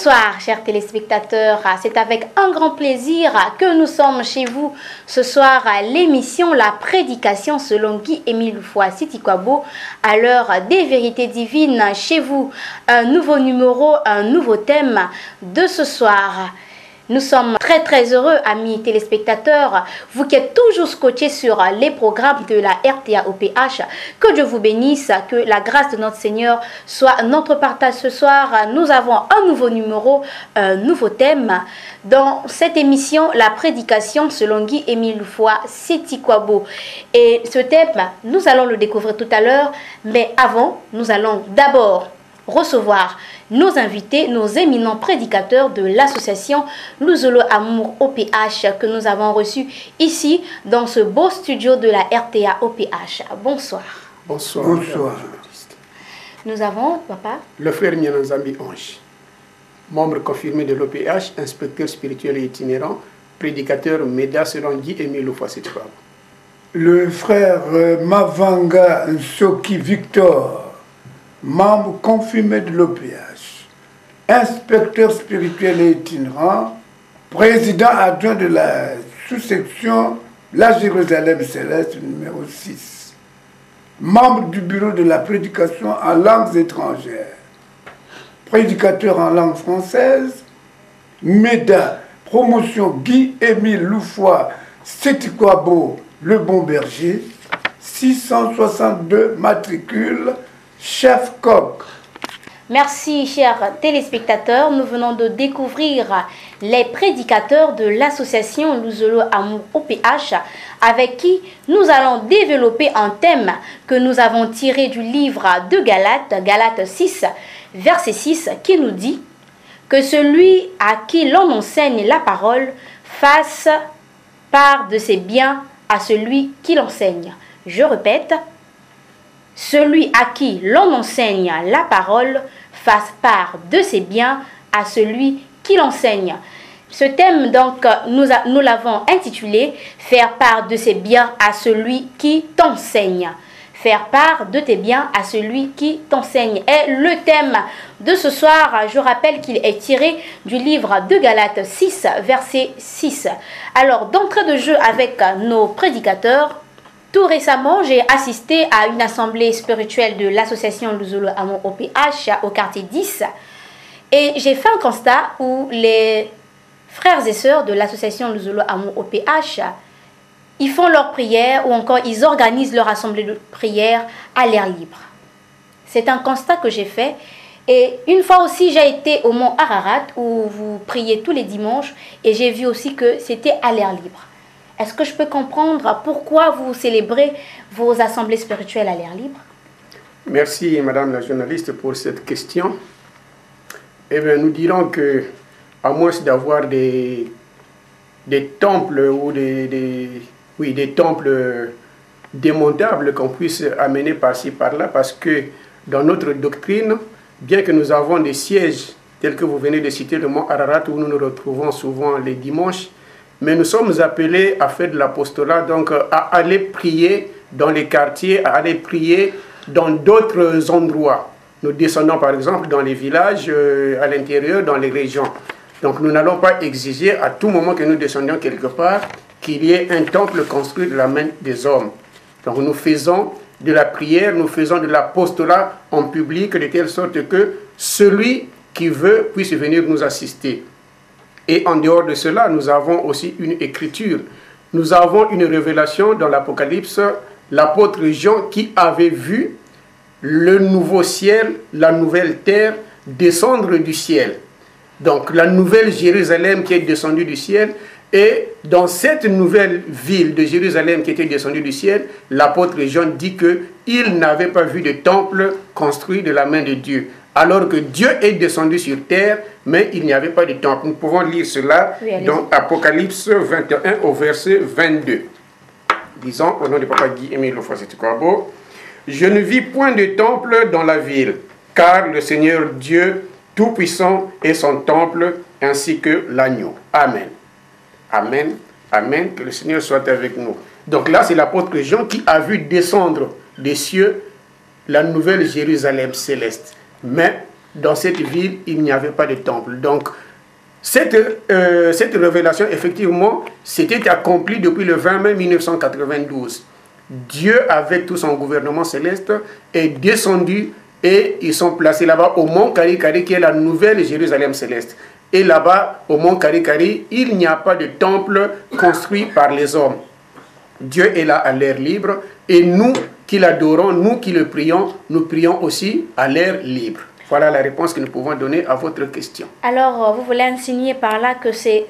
Bonsoir chers téléspectateurs, c'est avec un grand plaisir que nous sommes chez vous ce soir à l'émission La Prédication selon Guy-Émile Loufoua Sitikwabo à l'heure des vérités divines chez vous. Un nouveau numéro, un nouveau thème de ce soir. Nous sommes très heureux, amis téléspectateurs, vous qui êtes toujours scotchés sur les programmes de la RTA-OPH, que Dieu vous bénisse, que la grâce de notre Seigneur soit notre partage ce soir. Nous avons un nouveau numéro, un nouveau thème. Dans cette émission, la prédication selon Guy-Émile Loufoua Sitikwabo. Et ce thème, nous allons le découvrir tout à l'heure, mais avant, nous allons d'abord recevoir nos invités, nos éminents prédicateurs de l'association Luzolo Amour OPH que nous avons reçus ici dans ce beau studio de la RTA OPH. Bonsoir. Bonsoir. Bonsoir. Nous avons, papa, le frère Nyanzambi Ange, membre confirmé de l'OPH, inspecteur spirituel et itinérant, prédicateur MEDA selon Guy-Émile Loufoua Sitikwabo. Le frère Mavanga Nsoki Victor, membre confirmé de l'OPH, inspecteur spirituel et itinérant, président adjoint de la sous-section La Jérusalem Céleste numéro 6, membre du bureau de la prédication en langues étrangères, prédicateur en langue française, MEDA, promotion Guy-Émile Loufoua Sitikwabo, le bon berger, 662 matricules, chef coq. Merci chers téléspectateurs, nous venons de découvrir les prédicateurs de l'association Luzolo Amour OPH avec qui nous allons développer un thème que nous avons tiré du livre de Galates 6, verset 6, qui nous dit que celui à qui l'on enseigne la parole fasse part de ses biens à celui qui l'enseigne. Je répète, celui à qui l'on enseigne la parole fasse part de ses biens à celui qui l'enseigne. Ce thème, donc, nous l'avons intitulé « Faire part de ses biens à celui qui t'enseigne ». Faire part de tes biens à celui qui t'enseigne est le thème de ce soir. Je rappelle qu'il est tiré du livre de Galates 6, verset 6. Alors, d'entrée de jeu avec nos prédicateurs, tout récemment, j'ai assisté à une assemblée spirituelle de l'association Luzolo Amour OPH au quartier 10 et j'ai fait un constat où les frères et sœurs de l'association Luzolo Amour OPH, ils font leurs prières ou encore ils organisent leur assemblée de prière à l'air libre. C'est un constat que j'ai fait et une fois aussi j'ai été au mont Ararat où vous priez tous les dimanches et j'ai vu aussi que c'était à l'air libre. Est-ce que je peux comprendre pourquoi vous célébrez vos assemblées spirituelles à l'air libre? Merci, madame la journaliste, pour cette question. Eh bien, nous dirons que, à moins d'avoir des temples ou des temples démontables qu'on puisse amener par-ci, par-là, parce que dans notre doctrine, bien que nous avons des sièges tels que vous venez de citer, le mont Ararat, où nous nous retrouvons souvent les dimanches, mais nous sommes appelés à faire de l'apostolat, donc à aller prier dans les quartiers, à aller prier dans d'autres endroits. Nous descendons par exemple dans les villages, à l'intérieur, dans les régions. Donc nous n'allons pas exiger à tout moment que nous descendions quelque part qu'il y ait un temple construit de la main des hommes. Donc nous faisons de la prière, nous faisons de l'apostolat en public de telle sorte que celui qui veut puisse venir nous assister. Et en dehors de cela, nous avons aussi une écriture. Nous avons une révélation dans l'Apocalypse, l'apôtre Jean qui avait vu le nouveau ciel, la nouvelle terre descendre du ciel. Donc la nouvelle Jérusalem qui est descendue du ciel. Et dans cette nouvelle ville de Jérusalem qui était descendue du ciel, l'apôtre Jean dit qu'il n'avait pas vu de temple construit de la main de Dieu. Alors que Dieu est descendu sur terre, mais il n'y avait pas de temple. Nous pouvons lire cela dans Apocalypse 21 au verset 22. Disons, au nom de Papa Guy-Émile Loufoua Sitikwabo, « Je ne vis point de temple dans la ville, car le Seigneur Dieu Tout-Puissant est son temple, ainsi que l'agneau. » Amen. Amen. Amen. Que le Seigneur soit avec nous. Donc là, c'est l'apôtre Jean qui a vu descendre des cieux la nouvelle Jérusalem céleste. Mais dans cette ville, il n'y avait pas de temple. Donc, cette révélation, effectivement, s'était accomplie depuis le 20 mai 1992. Dieu, avec tout son gouvernement céleste, est descendu et ils sont placés là-bas au mont Karikari, qui est la nouvelle Jérusalem céleste. Et là-bas, au mont Karikari, il n'y a pas de temple construit par les hommes. Dieu est là à l'air libre et nous qui l'adorons, nous qui le prions, nous prions aussi à l'air libre. Voilà la réponse que nous pouvons donner à votre question. Alors, vous voulez insinuer par là que c'est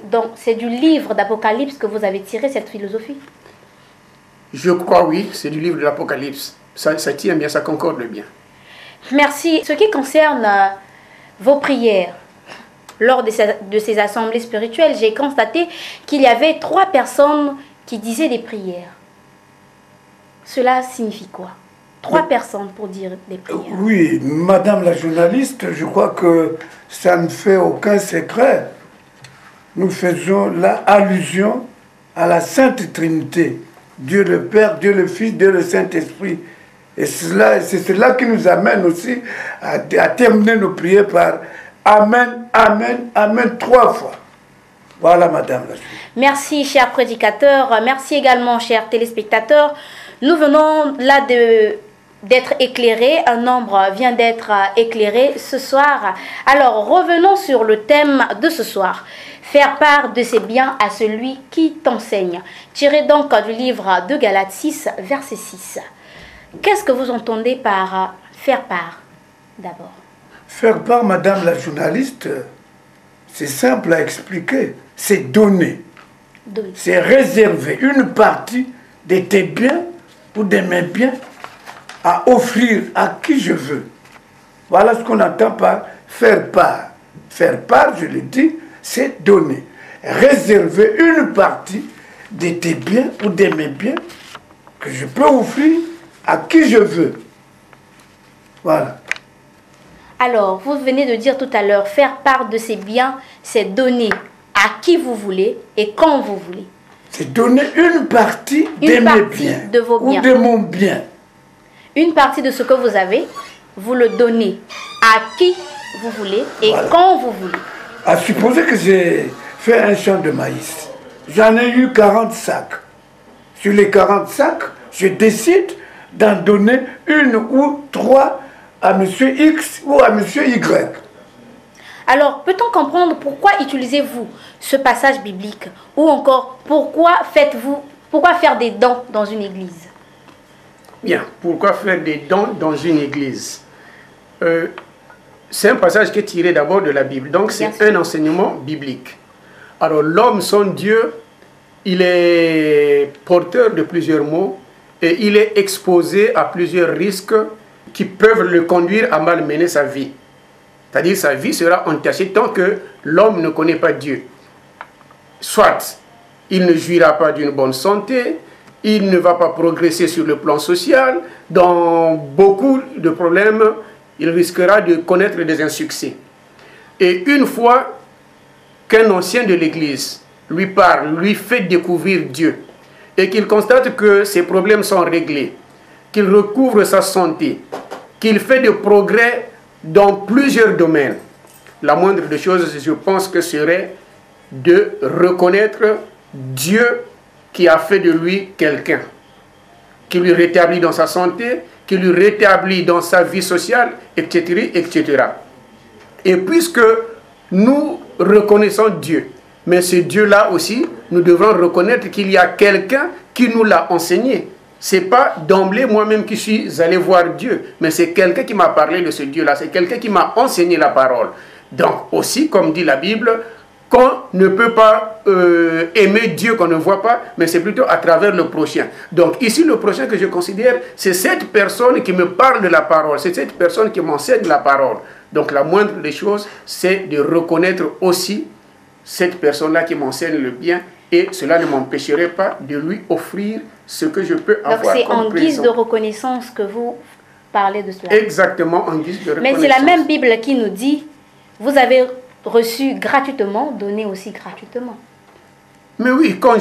du livre d'Apocalypse que vous avez tiré cette philosophie? Je crois oui, c'est du livre de l'Apocalypse. Ça tient bien, ça concorde bien. Merci. Ce qui concerne vos prières, lors de ces assemblées spirituelles, j'ai constaté qu'il y avait 3 personnes qui disaient des prières. Cela signifie quoi? 3 personnes pour dire des prières. Oui, madame la journaliste, je crois que ça ne fait aucun secret. Nous faisons là allusion à la Sainte Trinité. Dieu le Père, Dieu le Fils, Dieu le Saint-Esprit. Et c'est cela qui nous amène aussi à terminer nos prières par Amen, Amen, Amen 3 fois. Voilà, madame la journaliste. Merci, cher prédicateur. Merci également, chers téléspectateurs. Nous venons là d'être éclairés. Un nombre vient d'être éclairé ce soir. Alors, revenons sur le thème de ce soir. Faire part de ses biens à celui qui t'enseigne. Tiré donc du livre de Galates 6, verset 6. Qu'est-ce que vous entendez par faire part, d'abord? Faire part, madame la journaliste, c'est simple à expliquer. C'est donner. C'est réserver une partie de tes biens ou de mes biens à offrir à qui je veux. Voilà ce qu'on entend par faire part. Faire part, je le dis, c'est donner. Réserver une partie de tes biens ou de mes biens que je peux offrir à qui je veux. Voilà. Alors, vous venez de dire tout à l'heure, faire part de ses biens, c'est donner à qui vous voulez et quand vous voulez. C'est donner une partie de mes biens de vos biens. Ou de mon bien. Une partie de ce que vous avez, vous le donnez à qui vous voulez et quand vous voulez. À supposer que j'ai fait un champ de maïs. J'en ai eu 40 sacs. Sur les 40 sacs, je décide d'en donner 1 ou 3 à M. X ou à M. Y. Alors, peut-on comprendre pourquoi utilisez-vous ce passage biblique? Ou encore, pourquoi faire des dons dans une église? Bien, pourquoi faire des dons dans une église? C'est un passage qui est tiré d'abord de la Bible. Donc, c'est un enseignement biblique. Alors, l'homme, son Dieu, il est porteur de plusieurs maux et il est exposé à plusieurs risques qui peuvent le conduire à malmener sa vie. C'est-à-dire sa vie sera entachée tant que l'homme ne connaît pas Dieu. Soit il ne jouira pas d'une bonne santé, il ne va pas progresser sur le plan social, dans beaucoup de problèmes, il risquera de connaître des insuccès. Et une fois qu'un ancien de l'Église lui parle, lui fait découvrir Dieu, et qu'il constate que ses problèmes sont réglés, qu'il recouvre sa santé, qu'il fait des progrès dans plusieurs domaines, la moindre des choses, je pense que serait de reconnaître Dieu qui a fait de lui quelqu'un, qui lui rétablit dans sa santé, qui lui rétablit dans sa vie sociale, etc., etc. Et puisque nous reconnaissons Dieu, mais ce Dieu-là aussi, nous devrons reconnaître qu'il y a quelqu'un qui nous l'a enseigné. Ce n'est pas d'emblée moi-même qui suis allé voir Dieu, mais c'est quelqu'un qui m'a parlé de ce Dieu-là, c'est quelqu'un qui m'a enseigné la parole. Donc aussi, comme dit la Bible, qu'on ne peut pas aimer Dieu qu'on ne voit pas, mais c'est plutôt à travers le prochain. Donc ici, le prochain que je considère, c'est cette personne qui me parle de la parole, c'est cette personne qui m'enseigne la parole. Donc la moindre des choses, c'est de reconnaître aussi cette personne-là qui m'enseigne le bien, et cela ne m'empêcherait pas de lui offrir ce que je peux avoir comme présent. Donc c'est en guise de reconnaissance que vous parlez de cela. Exactement, en guise de reconnaissance. Mais c'est la même Bible qui nous dit, vous avez reçu gratuitement, donnez aussi gratuitement. Mais oui, quand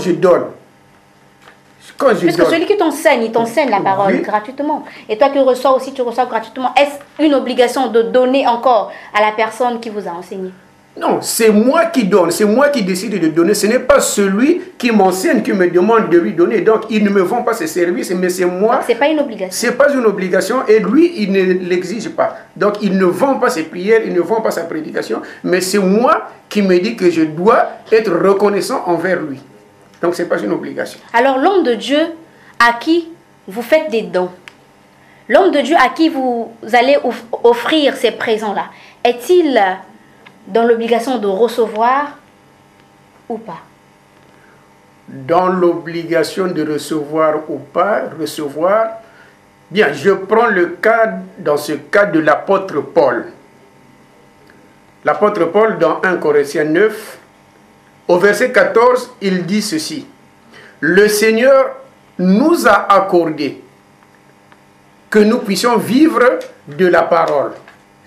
Parce que celui qui t'enseigne, il t'enseigne la parole gratuitement. Et toi qui reçois aussi, tu reçois gratuitement. Est-ce une obligation de donner encore à la personne qui vous a enseigné? Non, c'est moi qui donne, c'est moi qui décide de donner. Ce n'est pas celui qui m'enseigne qui me demande de lui donner. Donc, il ne me vend pas ses services, mais c'est moi. Ce n'est pas une obligation. Ce n'est pas une obligation et lui, il ne l'exige pas. Donc, il ne vend pas ses prières, il ne vend pas sa prédication, mais c'est moi qui me dis que je dois être reconnaissant envers lui. Donc, ce n'est pas une obligation. Alors, l'homme de Dieu à qui vous faites des dons, l'homme de Dieu à qui vous allez offrir ces présents-là, est-il dans l'obligation de recevoir ou pas? Dans l'obligation de recevoir ou pas, recevoir. Bien, je prends le cas, dans ce cas de l'apôtre Paul. L'apôtre Paul, dans 1 Corinthiens 9, au verset 14, il dit ceci. Le Seigneur nous a accordé que nous puissions vivre de la parole.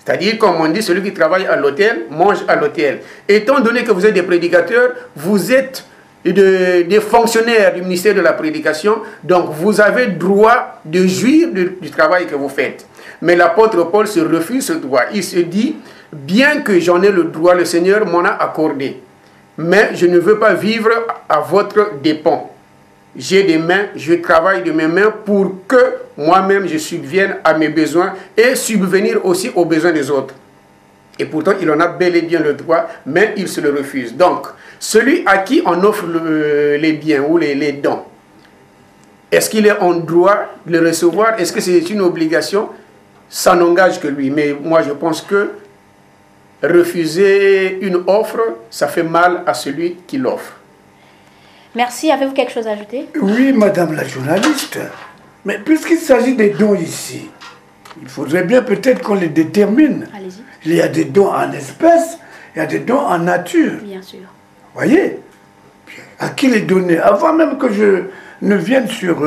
C'est-à-dire, comme on dit, celui qui travaille à l'hôtel, mange à l'hôtel. Étant donné que vous êtes des prédicateurs, vous êtes des fonctionnaires du ministère de la prédication, donc vous avez droit de jouir du travail que vous faites. Mais l'apôtre Paul se refuse ce droit. Il se dit, bien que j'en ai le droit, le Seigneur m'en a accordé. Mais je ne veux pas vivre à votre dépens. J'ai des mains, je travaille de mes mains pour que moi-même je subvienne à mes besoins et subvenir aussi aux besoins des autres. Et pourtant, il en a bel et bien le droit, mais il se le refuse. Donc, celui à qui on offre les biens ou les dons, est-ce qu'il est en droit de le recevoir? Est-ce que c'est une obligation? Ça n'engage que lui. Mais moi, je pense que refuser une offre, ça fait mal à celui qui l'offre. Merci. Avez-vous quelque chose à ajouter? Oui, madame la journaliste. Mais puisqu'il s'agit des dons ici, il faudrait bien peut-être qu'on les détermine. Allez-y. Il y a des dons en espèces, il y a des dons en nature. Bien sûr. Voyez? À qui les donner? Avant même que je ne vienne sur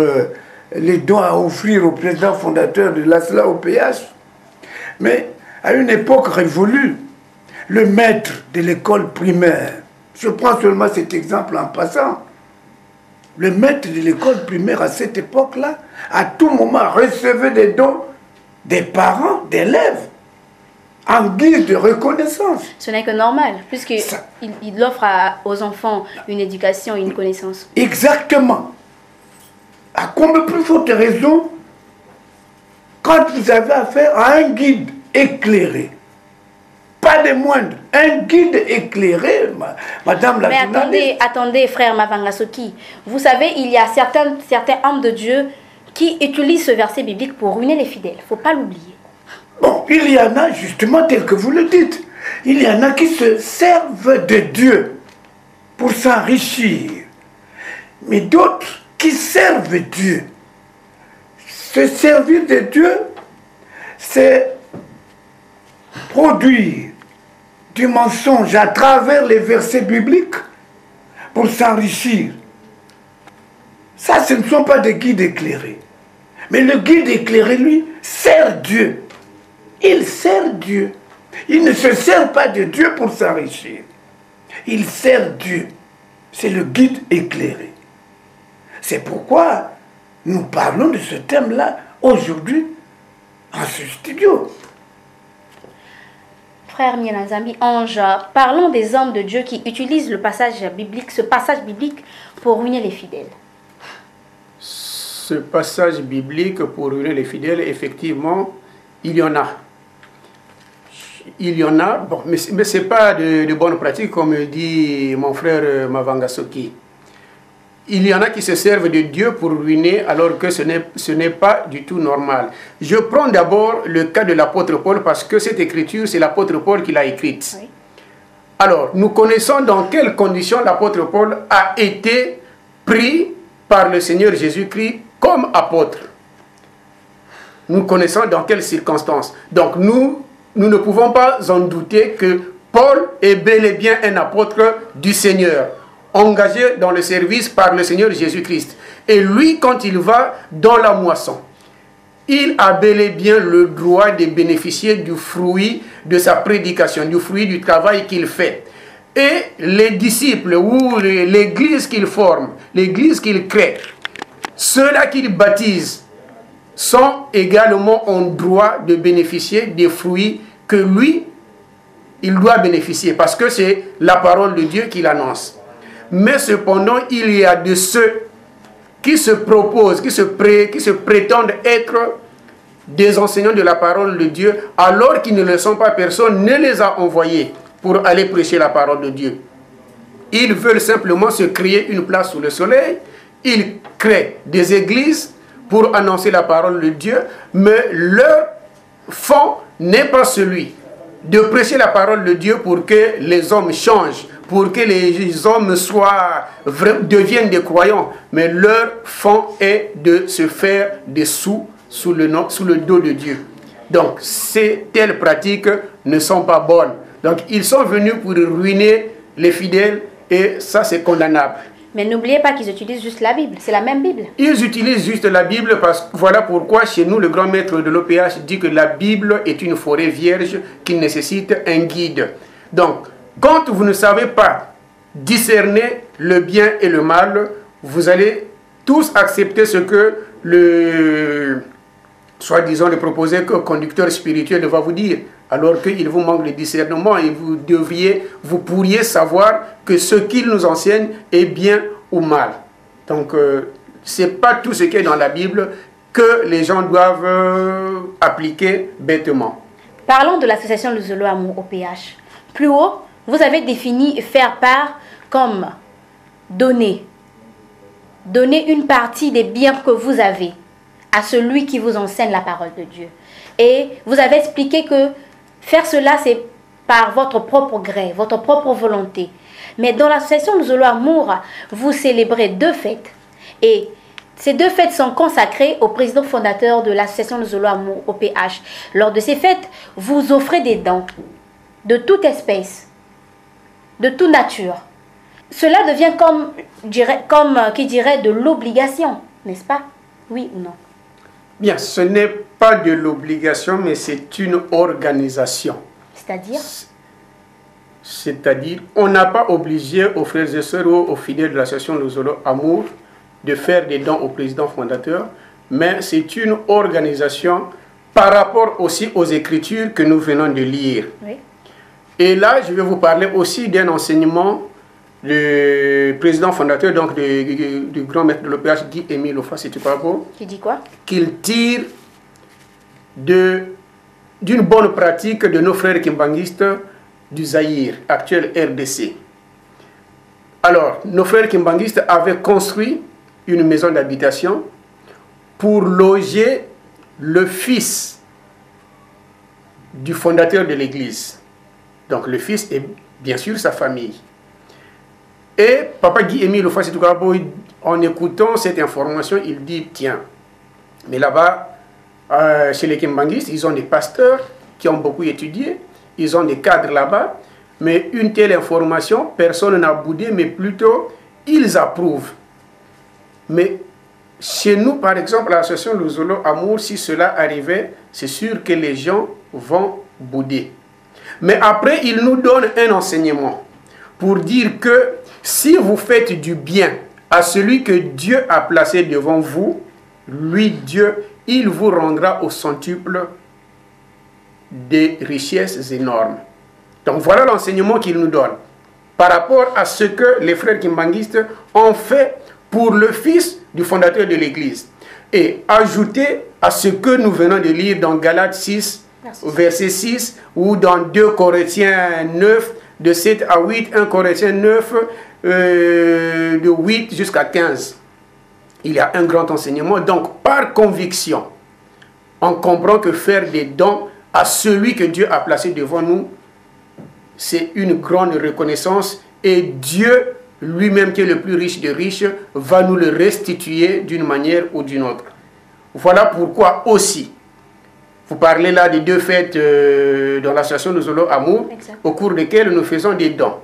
les dons à offrir au président fondateur de l'ASLA OPH, mais à une époque révolue, le maître de l'école primaire, je prends seulement cet exemple en passant, le maître de l'école primaire à cette époque-là, à tout moment recevait des dons des parents, d'élèves, en guise de reconnaissance. Ce n'est que normal, puisqu'il offre aux enfants une éducation et une connaissance. Exactement. À combien plus forte raison, quand vous avez affaire à un guide éclairé, pas de moindre, un guide éclairé, madame la journaliste. Mais attendez, frère Mavangasoki. Vous savez, il y a certains hommes de Dieu qui utilisent ce verset biblique pour ruiner les fidèles. Il ne faut pas l'oublier. Bon, il y en a justement, tel que vous le dites, il y en a qui se servent de Dieu pour s'enrichir. Mais d'autres qui servent Dieu. Se servir de Dieu, c'est produire du mensonge à travers les versets bibliques pour s'enrichir. Ça, ce ne sont pas des guides éclairés. Mais le guide éclairé, lui, sert Dieu. Il sert Dieu. Il ne se sert pas de Dieu pour s'enrichir. Il sert Dieu. C'est le guide éclairé. C'est pourquoi nous parlons de ce thème-là aujourd'hui en ce studio. Frère Mielanzambi Ange, parlons des hommes de Dieu qui utilisent ce passage biblique pour ruiner les fidèles. Ce passage biblique pour ruiner les fidèles, effectivement, il y en a. Il y en a, bon, mais ce n'est pas de bonne pratique, comme dit mon frère Mavangasoki. Il y en a qui se servent de Dieu pour ruiner, alors que ce n'est pas du tout normal. Je prends d'abord le cas de l'apôtre Paul, parce que cette écriture, c'est l'apôtre Paul qui l'a écrite. Oui. Alors, nous connaissons dans quelles conditions l'apôtre Paul a été pris par le Seigneur Jésus-Christ comme apôtre. Nous connaissons dans quelles circonstances. Donc, nous ne pouvons pas en douter que Paul est bel et bien un apôtre du Seigneur, engagé dans le service par le Seigneur Jésus-Christ. Et lui, quand il va dans la moisson, il a bel et bien le droit de bénéficier du fruit de sa prédication, du fruit du travail qu'il fait. Et les disciples ou l'église qu'il forme, l'église qu'il crée, ceux-là qu'il baptise sont également en droit de bénéficier des fruits que lui, il doit bénéficier, parce que c'est la parole de Dieu qu'il annonce. Mais cependant, il y a de ceux qui se proposent, qui se prétendent être des enseignants de la parole de Dieu, alors qu'ils ne le sont pas. Personne ne les a envoyés pour aller prêcher la parole de Dieu. Ils veulent simplement se créer une place sous le soleil. Ils créent des églises pour annoncer la parole de Dieu, mais leur fond n'est pas celui de prêcher la parole de Dieu pour que les hommes changent, pour que les hommes deviennent des croyants, mais leur fond est de se faire des sous sous le dos de Dieu. Donc, ces telles pratiques ne sont pas bonnes. Donc, ils sont venus pour ruiner les fidèles et ça, c'est condamnable. Mais n'oubliez pas qu'ils utilisent juste la Bible, c'est la même Bible. Ils utilisent juste la Bible parce que voilà pourquoi chez nous, le grand maître de l'OPH dit que la Bible est une forêt vierge qui nécessite un guide. Donc, quand vous ne savez pas discerner le bien et le mal, vous allez tous accepter ce que soi-disant le proposé que conducteur spirituel va vous dire, alors qu'il vous manque de discernement et vous pourriez savoir que ce qu'il nous enseigne est bien ou mal. Donc, ce n'est pas tout ce qui est dans la Bible que les gens doivent appliquer bêtement. Parlons de l'association Luzolo Amour OPH. Plus haut, vous avez défini faire part comme donner. Donner une partie des biens que vous avez à celui qui vous enseigne la parole de Dieu. Et vous avez expliqué que faire cela, c'est par votre propre gré, votre propre volonté. Mais dans l'association Luzolo Amour, vous célébrez 2 fêtes. Et ces 2 fêtes sont consacrées au président fondateur de l'association Luzolo Amour OPH. Lors de ces fêtes, vous offrez des dons de toute espèce, de toute nature. Cela devient comme qui dirait de l'obligation, n'est-ce pas? Oui ou non? Bien, ce n'est pas de l'obligation, mais c'est une organisation. C'est-à-dire? C'est-à-dire, on n'a pas obligé aux frères et sœurs ou aux fidèles de l'association Luzolo Amour de faire des dons au président fondateur, mais c'est une organisation par rapport aussi aux Écritures que nous venons de lire. Oui. Et là, je vais vous parler aussi d'un enseignement du président fondateur, donc du grand maître de l'OPH, Guy-Émile Houphouët-Boigny. Qui dit quoi? Qu'il tire d'une bonne pratique de nos frères kimbanguistes du Zaïre, actuel RDC. Alors, nos frères kimbanguistes avaient construit une maison d'habitation pour loger le fils du fondateur de l'église. Donc, le fils et bien sûr sa famille. Et papa Guy-Émile Houphouët-Boigny, en écoutant cette information, il dit, tiens, mais là-bas, chez les kimbanguistes, ils ont des pasteurs qui ont beaucoup étudié, ils ont des cadres là-bas, mais une telle information, personne n'a boudé, mais plutôt, ils approuvent. Mais chez nous, par exemple, l'association Luzolo Amour, si cela arrivait, c'est sûr que les gens vont bouder. Mais après, il nous donne un enseignement pour dire que si vous faites du bien à celui que Dieu a placé devant vous, lui, Dieu, il vous rendra au centuple des richesses énormes. Donc voilà l'enseignement qu'il nous donne par rapport à ce que les frères kimbanguistes ont fait pour le fils du fondateur de l'église. Et ajouter à ce que nous venons de lire dans Galates 6, verset 6, ou dans 2 Corinthiens 9, de 7 à 8, 1 Corinthiens 9, de 8 jusqu'à 15. Il y a un grand enseignement. Donc, par conviction, on comprend que faire des dons à celui que Dieu a placé devant nous, c'est une grande reconnaissance. Et Dieu, lui-même qui est le plus riche des riches, va nous le restituer d'une manière ou d'une autre. Voilà pourquoi aussi, vous parlez là des 2 fêtes dans l'association Luzolo Amour, au cours desquelles nous faisons des dons.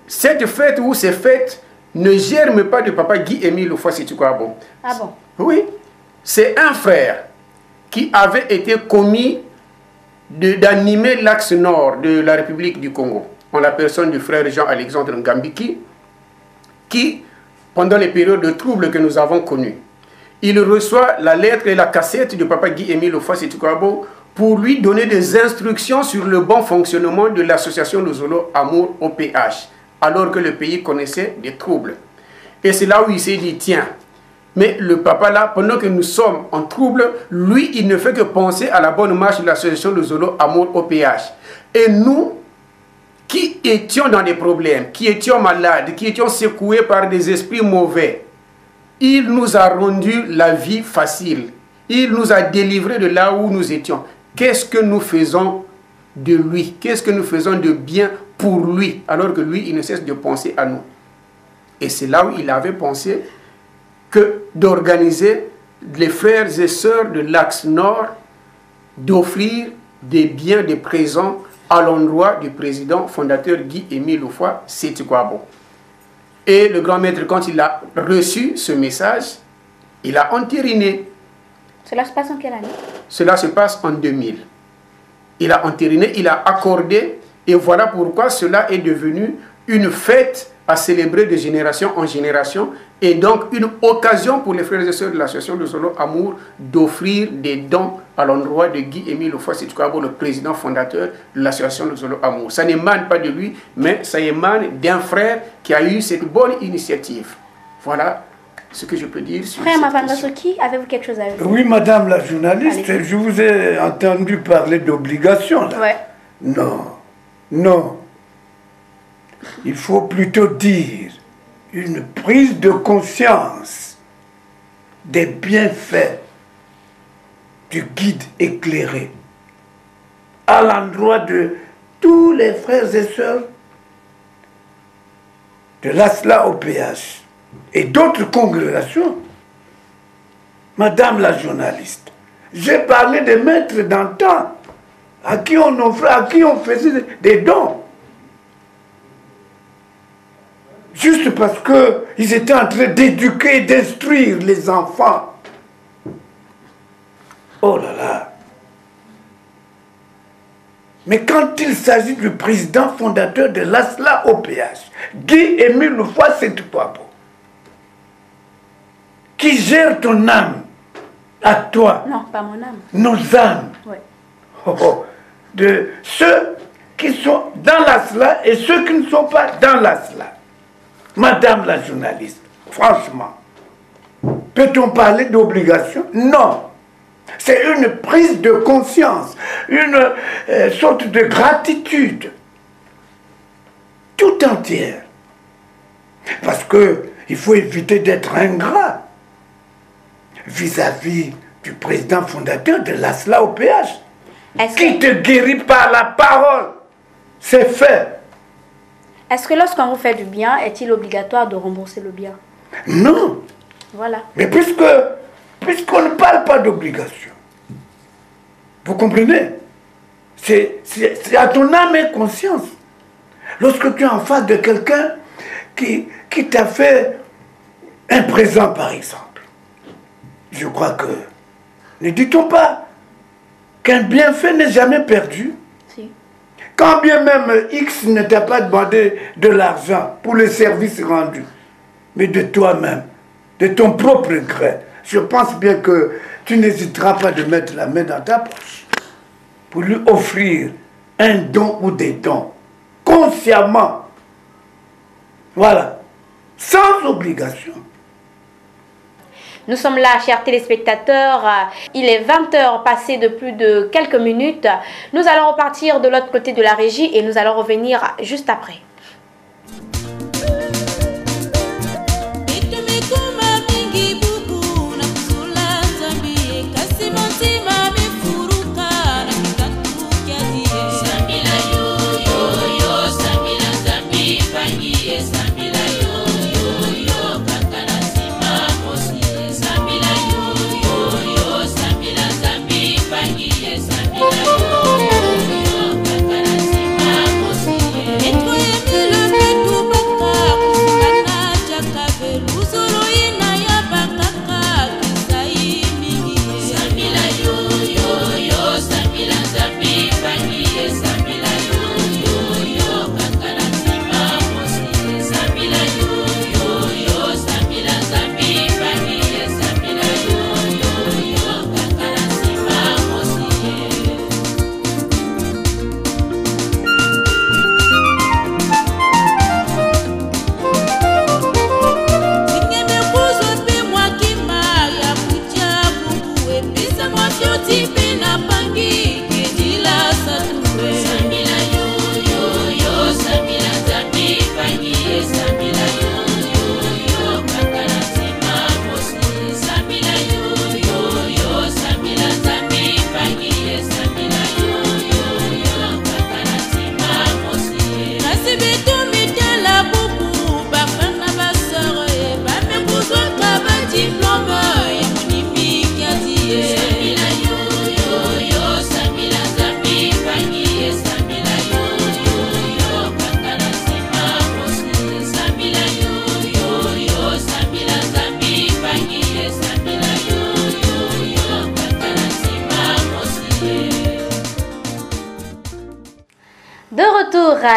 Cette fête ou ces fêtes ne germent pas de papa Guy-Émile Houphouët-Boigny. Ah bon? Oui, c'est un frère qui avait été commis d'animer l'axe nord de la République du Congo, en la personne du frère Jean-Alexandre Ngambiki, qui, pendant les périodes de troubles que nous avons connues, il reçoit la lettre et la cassette de Papa Guy-Émile Houphouët-Boigny pour lui donner des instructions sur le bon fonctionnement de l'association Luzolo Amour OPH, alors que le pays connaissait des troubles. Et c'est là où il s'est dit, tiens, mais le papa là, pendant que nous sommes en trouble, lui, il ne fait que penser à la bonne marche de l'association Luzolo Amour OPH. Et nous, qui étions dans des problèmes, qui étions malades, qui étions secoués par des esprits mauvais, il nous a rendu la vie facile. Il nous a délivrés de là où nous étions. Qu'est-ce que nous faisons de lui? Qu'est-ce que nous faisons de bien pour lui? Alors que lui, il ne cesse de penser à nous. Et c'est là où il avait pensé que d'organiser les frères et sœurs de l'Axe Nord, d'offrir des biens, des présents à l'endroit du président fondateur Guy-Émile Houphouët-Boigny. Et le grand maître, quand il a reçu ce message, il a entériné. Cela se passe en quelle année? Cela se passe en 2000. Il a entériné, il a accordé, et voilà pourquoi cela est devenu une fête à célébrer de génération en génération, et donc une occasion pour les frères et sœurs de l'association Luzolo Amour d'offrir des dons à l'endroit de Guy-Émile Houphouët-Boigny, le président fondateur de l'association Luzolo Amour. Ça n'émane pas de lui, mais ça émane d'un frère qui a eu cette bonne initiative. Voilà ce que je peux dire sur Frère cette question. Mavangasoki, avez-vous quelque chose à dire? Oui, madame la journaliste, je vous ai entendu parler d'obligation. Ouais. Non, non. Il faut plutôt dire une prise de conscience des bienfaits du guide éclairé à l'endroit de tous les frères et sœurs de l'ASLA OPH et d'autres congrégations. Madame la journaliste, j'ai parlé des maîtres d'antan à qui on offrait, à qui on faisait des dons. Juste parce qu'ils étaient en train d'éduquer et d'instruire les enfants. Oh là là. Mais quand il s'agit du président fondateur de l'ASLA OPH, Guy-Émile Houphouët-Boigny, qui gère ton âme à toi. Non, pas mon âme. Nos âmes. Ouais. De ceux qui sont dans l'ASLA et ceux qui ne sont pas dans l'ASLA. Madame la journaliste, franchement, peut-on parler d'obligation? Non. C'est une prise de conscience, une sorte de gratitude tout entière. Parce qu'il faut éviter d'être ingrat vis-à-vis du président fondateur de l'ASLA OPH, qui te guérit par la parole. C'est fait. Est-ce que lorsqu'on vous fait du bien, est-il obligatoire de rembourser le bien? Non. Voilà. Mais puisqu'on ne parle pas d'obligation, vous comprenez? C'est à ton âme et conscience. Lorsque tu es en face de quelqu'un qui t'a fait un présent, par exemple, je crois que, ne dit-on pas qu'un bienfait n'est jamais perdu? Si. Quand bien même X ne t'a pas demandé de l'argent pour le service rendu, mais de toi-même, de ton propre gré, je pense bien que tu n'hésiteras pas de mettre la main dans ta poche pour lui offrir un don ou des dons, consciemment. Voilà, sans obligation. Nous sommes là, chers téléspectateurs. Il est 20h passé de plus de quelques minutes. Nous allons repartir de l'autre côté de la régie et nous allons revenir juste après. Etwa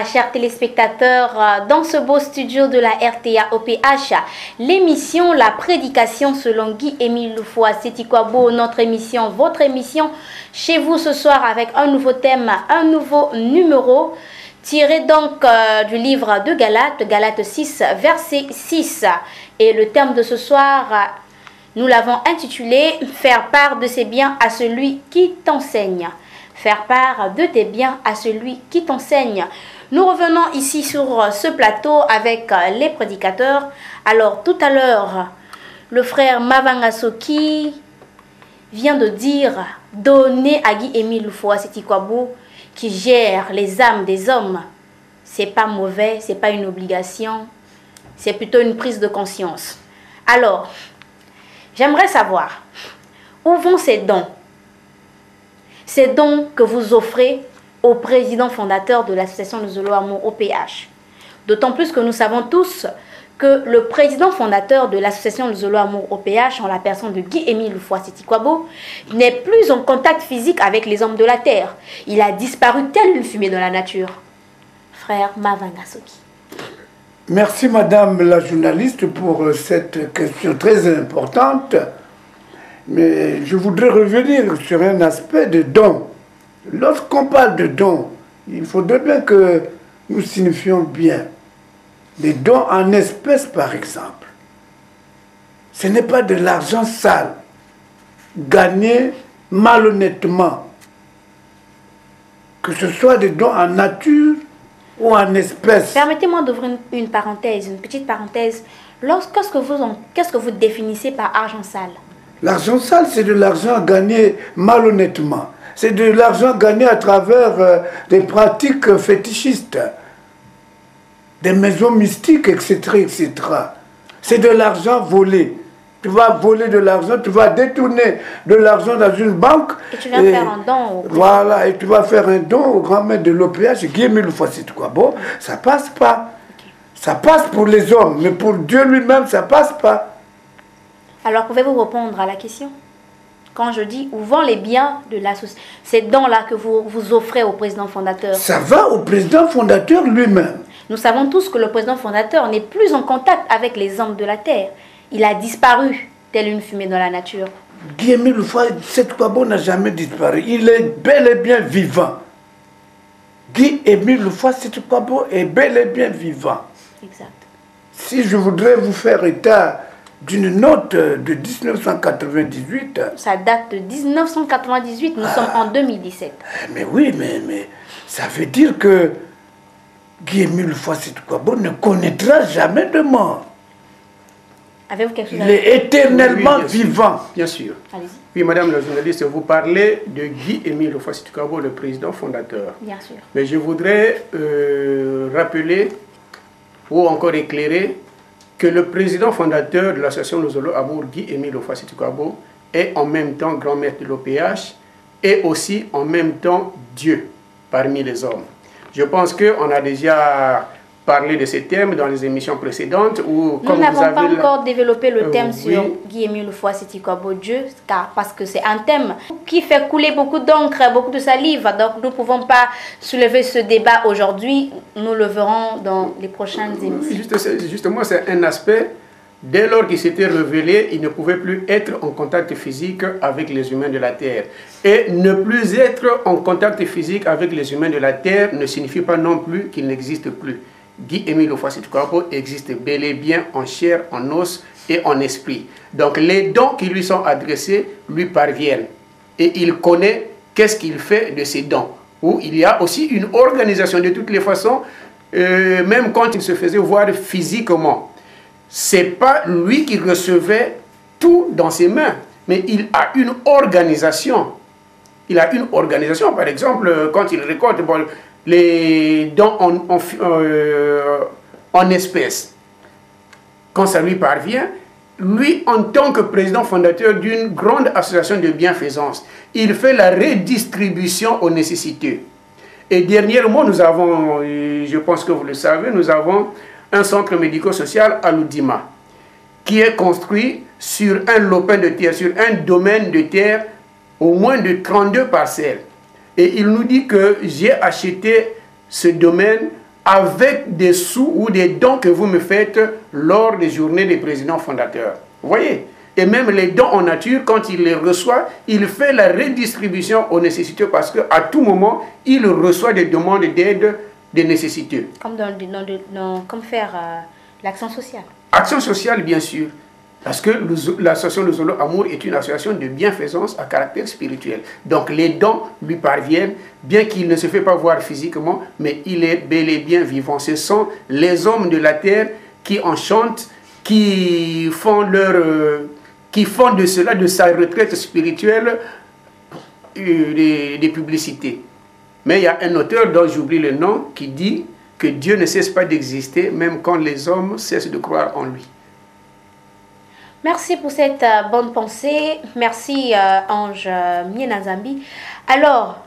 chers téléspectateurs, dans ce beau studio de la RTA OPH, l'émission La Prédication selon Guy-Émile Loufoua. C'est Ikwabo, notre émission, votre émission, chez vous ce soir avec un nouveau thème, un nouveau numéro, tiré donc du livre de Galates 6, verset 6. Et le thème de ce soir, nous l'avons intitulé « Faire part de ses biens à celui qui t'enseigne ». Faire part de tes biens à celui qui t'enseigne. Nous revenons ici sur ce plateau avec les prédicateurs. Alors tout à l'heure, le frère Mavangasoki vient de dire « Donner à Guy-Émile Loufoua Setikwabo qui gère les âmes des hommes. C'est pas mauvais, c'est pas une obligation, c'est plutôt une prise de conscience. » Alors, j'aimerais savoir, où vont ces dons? Ces dons que vous offrez au président fondateur de l'association Luzolo Amour OPH. D'autant plus que nous savons tous que le président fondateur de l'association Luzolo Amour OPH, en la personne de Guy-Émile Loufoua Setikwabo, n'est plus en contact physique avec les hommes de la terre. Il a disparu tel une fumée dans la nature. Frère Mavangasoki. Merci Madame la journaliste pour cette question très importante. Mais je voudrais revenir sur un aspect de don. Lorsqu'on parle de don, il faudrait bien que nous signifions bien. Des dons en espèces, par exemple. Ce n'est pas de l'argent sale, gagné malhonnêtement. Que ce soit des dons en nature ou en espèces. Permettez-moi d'ouvrir une parenthèse, une petite parenthèse. Qu'est-ce que vous définissez par argent sale? L'argent sale, c'est de l'argent gagné malhonnêtement. C'est de l'argent gagné à travers des pratiques fétichistes, des maisons mystiques, etc., etc. C'est de l'argent volé. Tu vas voler de l'argent, tu vas détourner de l'argent dans une banque. Et tu vas faire un don. Voilà, et tu vas faire un don au grand maître de l'OPH, Guy-Émile Loufoua Setikwabo. Ça passe pas. Okay. Ça passe pour les hommes, mais pour Dieu lui-même, ça passe pas. Alors, pouvez-vous répondre à la question? Quand je dis où vont les biens de l'association, ces dons-là que vous offrez au président fondateur? Ça va au président fondateur lui-même. Nous savons tous que le président fondateur n'est plus en contact avec les hommes de la terre. Il a disparu, telle une fumée dans la nature. Guy-Émile Loufoua Setikwabo n'a jamais disparu. Il est bel et bien vivant. Guy-Émile Loufoua Setikwabo est bel et bien vivant. Exact. Si je voudrais vous faire état d'une note de 1998. Ça date de 1998, nous sommes en 2017. Mais oui, mais ça veut dire que Guy-Émile Loufoua Setikwabo ne connaîtra jamais de mort. Avez-vous quelque chose à dire? Il est éternellement vivant. Bien sûr. Allez-y. Oui, madame la journaliste, vous parlez de Guy-Émile Loufoua Setikwabo, le président fondateur. Bien sûr. Mais je voudrais rappeler ou encore éclairer que le président fondateur de l'association Luzolo Amour, Guy-Émile Loufoua Setikwabo, est en même temps grand maître de l'OPH et aussi en même temps Dieu parmi les hommes. Je pense qu'on a déjà parlé de ces thèmes dans les émissions précédentes. Où, nous n'avons pas encore développé le thème sur Guy-Émile Loufoua Setikwabo, Dieu, parce que c'est un thème qui fait couler beaucoup d'encre, beaucoup de salive. Donc nous ne pouvons pas soulever ce débat aujourd'hui. Nous le verrons dans les prochaines émissions. Justement, c'est un aspect. Dès lors qu'il s'était révélé, il ne pouvait plus être en contact physique avec les humains de la Terre. Et ne plus être en contact physique avec les humains de la Terre ne signifie pas non plus qu'il n'existe plus. Guy-Émile Loufoua Setikwabo existe bel et bien en chair, en os et en esprit. Donc les dons qui lui sont adressés lui parviennent. Et il connaît qu'est-ce qu'il fait de ces dons. Où il y a aussi une organisation de toutes les façons, même quand il se faisait voir physiquement. Ce n'est pas lui qui recevait tout dans ses mains, mais il a une organisation. Il a une organisation, par exemple, quand il récolte les dons en espèces. Quand ça lui parvient, lui, en tant que président fondateur d'une grande association de bienfaisance, il fait la redistribution aux nécessiteux. Et dernièrement, nous avons, je pense que vous le savez, nous avons un centre médico-social à Loudima, qui est construit sur un lopin de terre, sur un domaine de terre, au moins de 32 parcelles. Et il nous dit que j'ai acheté ce domaine avec des sous ou des dons que vous me faites lors des journées des présidents fondateurs. Vous voyez? Et même les dons en nature, quand il les reçoit, il fait la redistribution aux nécessiteux parce qu'à tout moment, il reçoit des demandes d'aide des nécessiteux. Comme faire l'action sociale. Action sociale, bien sûr. Parce que l'association Luzolo Amour est une association de bienfaisance à caractère spirituel. Donc les dons lui parviennent, bien qu'il ne se fait pas voir physiquement, mais il est bel et bien vivant. Ce sont les hommes de la terre qui enchantent, qui font de cela, de sa retraite spirituelle, des publicités. Mais il y a un auteur dont j'oublie le nom qui dit que Dieu ne cesse pas d'exister, même quand les hommes cessent de croire en lui. Merci pour cette bonne pensée. Merci Ange Mienazambi. Alors,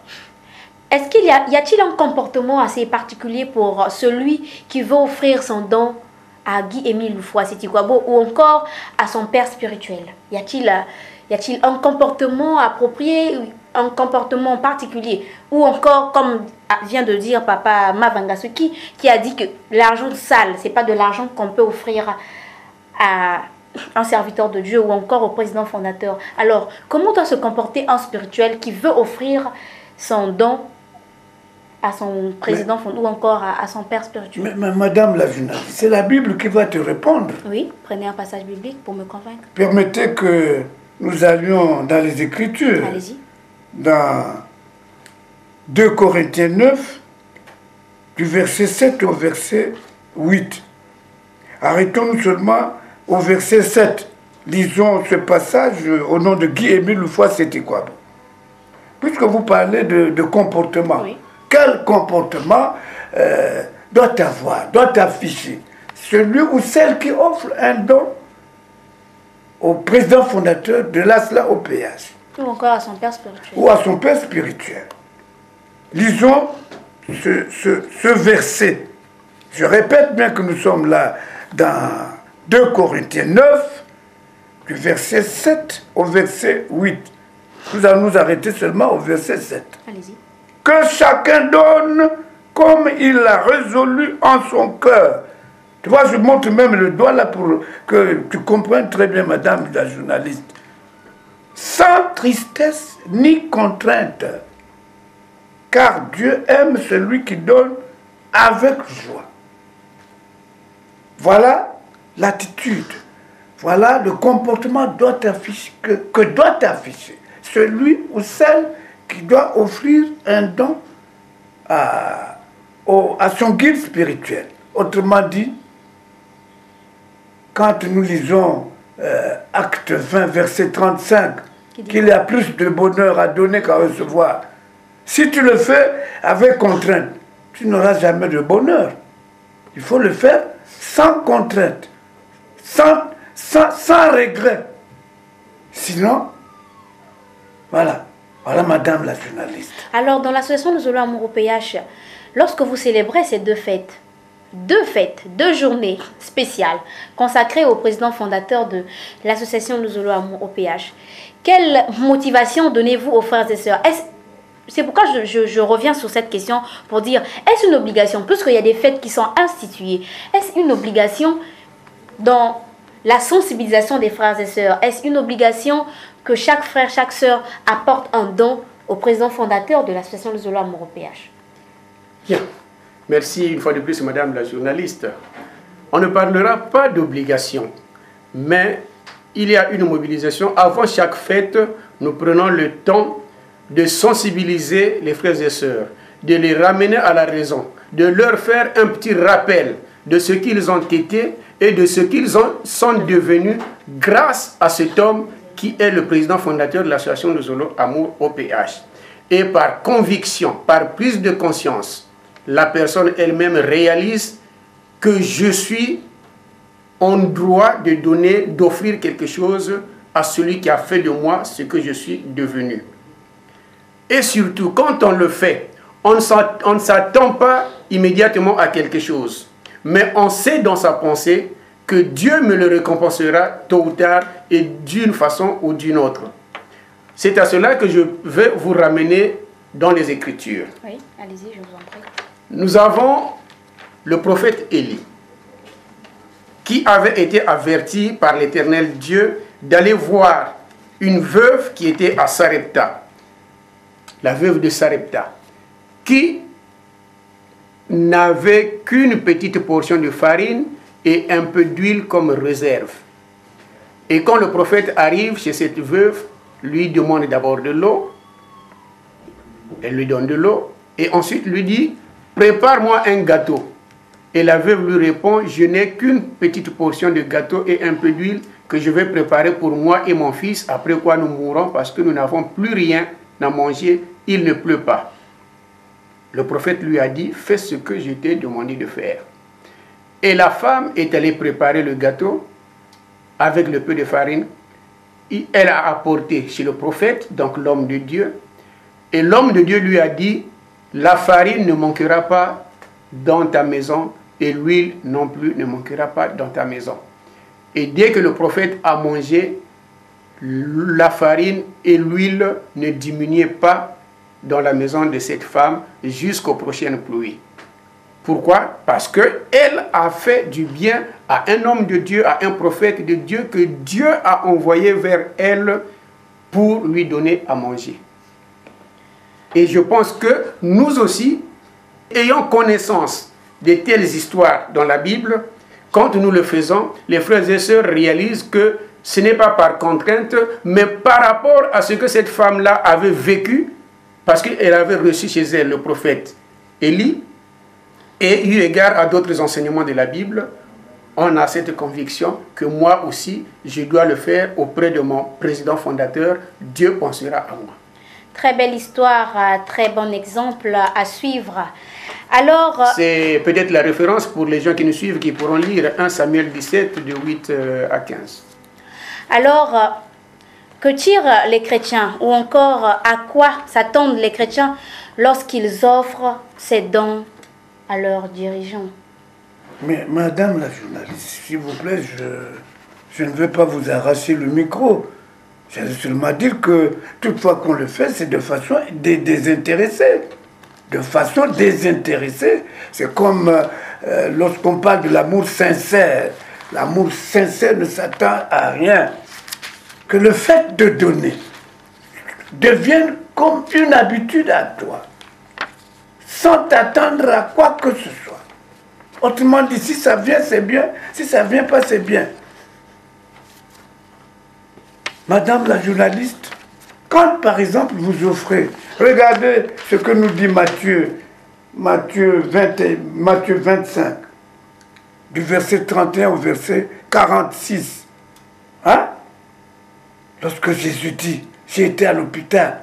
est-ce qu'il y a-t-il un comportement assez particulier pour celui qui veut offrir son don à Guy-Émile Loufoua-Seti-Kwabo ou encore à son père spirituel? Y a-t-il un comportement approprié, un comportement particulier? Ou encore, comme vient de dire Papa Mavangasuki, qui a dit que l'argent sale, ce n'est pas de l'argent qu'on peut offrir à un serviteur de Dieu ou encore au président fondateur. Alors, comment doit se comporter un spirituel qui veut offrir son don à son président ou encore à son père spirituel? Mais Madame la journaliste, c'est la Bible qui va te répondre. Oui, prenez un passage biblique pour me convaincre. Permettez que nous allions dans les Écritures. Allez-y. Dans 2 Corinthiens 9, du verset 7 au verset 8. Arrêtons-nous seulement au verset 7. Lisons ce passage au nom de Guy-Émile Loufoua-Seti-Kwabo. Puisque vous parlez de comportement, oui. Quel comportement doit afficher celui ou celle qui offre un don au président fondateur de l'ASLA OPH? Ou encore à son père spirituel. Ou à son père spirituel. Lisons ce verset. Je répète bien que nous sommes là dans 2 Corinthiens 9, du verset 7 au verset 8. Nous allons nous arrêter seulement au verset 7. Allez-y. Que chacun donne comme il l'a résolu en son cœur. Tu vois, je montre même le doigt là pour que tu comprennes très bien, madame la journaliste. Sans tristesse ni contrainte, car Dieu aime celui qui donne avec joie. Voilà l'attitude, voilà le comportement que doit afficher celui ou celle qui doit offrir un don à son guide spirituel. Autrement dit, quand nous lisons Acte 20, verset 35, qu'il y a plus de bonheur à donner qu'à recevoir, si tu le fais avec contrainte, tu n'auras jamais de bonheur. Il faut le faire sans contrainte, sans regret. Sinon, voilà madame la journaliste. Alors, dans l'association Luzolo Amour au PH, lorsque vous célébrez ces deux journées spéciales consacrées au président fondateur de l'association Luzolo Amour au PH, quelle motivation donnez-vous aux frères et sœurs? C'est pourquoi je reviens sur cette question pour dire, est-ce une obligation, puisqu'il y a des fêtes qui sont instituées, est-ce une obligation dans la sensibilisation des frères et sœurs? Est-ce une obligation que chaque frère, chaque sœur apporte un don au président fondateur de l'association Luzolo Amour au PH? Bien. Merci une fois de plus, madame la journaliste. On ne parlera pas d'obligation, mais il y a une mobilisation. Avant chaque fête, nous prenons le temps de sensibiliser les frères et sœurs, de les ramener à la raison, de leur faire un petit rappel de ce qu'ils ont été et de ce qu'ils sont devenus grâce à cet homme qui est le président fondateur de l'association Luzolo Amour au PH. Et par conviction, par prise de conscience, la personne elle-même réalise que je suis en droit de donner, d'offrir quelque chose à celui qui a fait de moi ce que je suis devenu. Et surtout, quand on le fait, on ne s'attend pas immédiatement à quelque chose. Mais on sait dans sa pensée que Dieu me le récompensera tôt ou tard et d'une façon ou d'une autre. C'est à cela que je vais vous ramener dans les Écritures. Oui, allez-y, je vous en prie. Nous avons le prophète Élie, qui avait été averti par l'Éternel Dieu d'aller voir une veuve qui était à Sarepta, la veuve de Sarepta, qui n'avait qu'une petite portion de farine et un peu d'huile comme réserve. Et quand le prophète arrive chez cette veuve, lui demande d'abord de l'eau, elle lui donne de l'eau, et ensuite lui dit, prépare-moi un gâteau. Et la veuve lui répond, je n'ai qu'une petite portion de gâteau et un peu d'huile que je vais préparer pour moi et mon fils, après quoi nous mourrons parce que nous n'avons plus rien à manger, il ne pleut pas. Le prophète lui a dit, fais ce que je t'ai demandé de faire. Et la femme est allée préparer le gâteau avec le peu de farine. Elle a apporté chez le prophète, donc l'homme de Dieu. Et l'homme de Dieu lui a dit, la farine ne manquera pas dans ta maison et l'huile non plus ne manquera pas dans ta maison. Et dès que le prophète a mangé, la farine et l'huile ne diminuaient pas dans la maison de cette femme jusqu'aux prochaines pluies. Pourquoi? Parce qu'elle a fait du bien à un homme de Dieu, à un prophète de Dieu que Dieu a envoyé vers elle pour lui donner à manger. Et je pense que nous aussi, ayant connaissance de telles histoires dans la Bible, quand nous le faisons, les frères et sœurs réalisent que ce n'est pas par contrainte, mais par rapport à ce que cette femme-là avait vécu, parce qu'elle avait reçu chez elle le prophète Élie, et eu égard à d'autres enseignements de la Bible, on a cette conviction que moi aussi, je dois le faire auprès de mon président fondateur. Dieu pensera à moi. Très belle histoire, très bon exemple à suivre. Alors, c'est peut-être la référence pour les gens qui nous suivent, qui pourront lire 1 Samuel 17, de 8 à 15. Alors, que tirent les chrétiens, ou encore à quoi s'attendent les chrétiens lorsqu'ils offrent ces dons à leurs dirigeants? Mais madame la journaliste, s'il vous plaît, je ne veux pas vous arracher le micro. Je veux seulement dire que toutefois qu'on le fait, c'est de façon désintéressée. De façon désintéressée. C'est comme lorsqu'on parle de l'amour sincère. L'amour sincère ne s'attend à rien. Que le fait de donner devienne comme une habitude à toi, sans t'attendre à quoi que ce soit. Autrement dit, si ça vient, c'est bien. Si ça ne vient pas, c'est bien. Madame la journaliste, quand par exemple vous offrez, regardez ce que nous dit Matthieu 25, du verset 31 au verset 46. Hein? Lorsque Jésus dit, j'ai été à l'hôpital,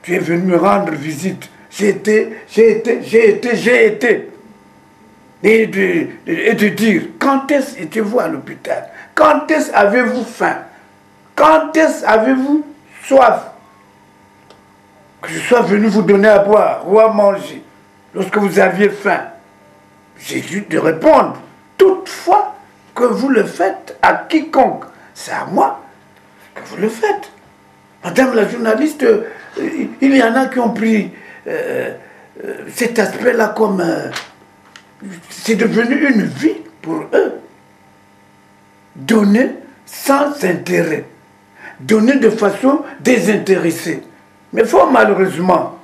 tu es venu me rendre visite, j'ai été. Et de dire, quand est-ce étiez-vous à l'hôpital? Quand est-ce avez-vous faim? Quand est-ce avez-vous soif? Que je sois venu vous donner à boire ou à manger lorsque vous aviez faim. Jésus de répondre, toutefois que vous le faites à quiconque, c'est à moi que vous le faites. Madame la journaliste, il y en a qui ont pris cet aspect-là comme... c'est devenu une vie pour eux. Donner sans intérêt. Donner de façon désintéressée. Mais fort malheureusement,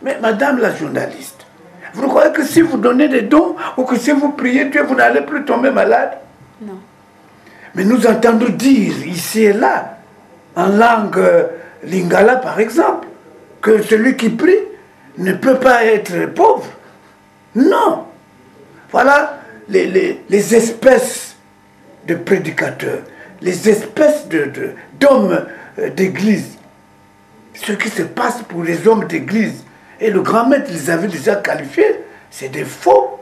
mais madame la journaliste, vous croyez que si vous donnez des dons ou que si vous priez Dieu, vous n'allez plus tomber malade? Non. Mais nous entendons dire ici et là, en langue lingala par exemple, que celui qui prie ne peut pas être pauvre. Non. Voilà les espèces de prédicateurs, les espèces d'hommes d'église. Ce qui se passe pour les hommes d'église. Et le grand maître les avait déjà qualifiés. C'est des faux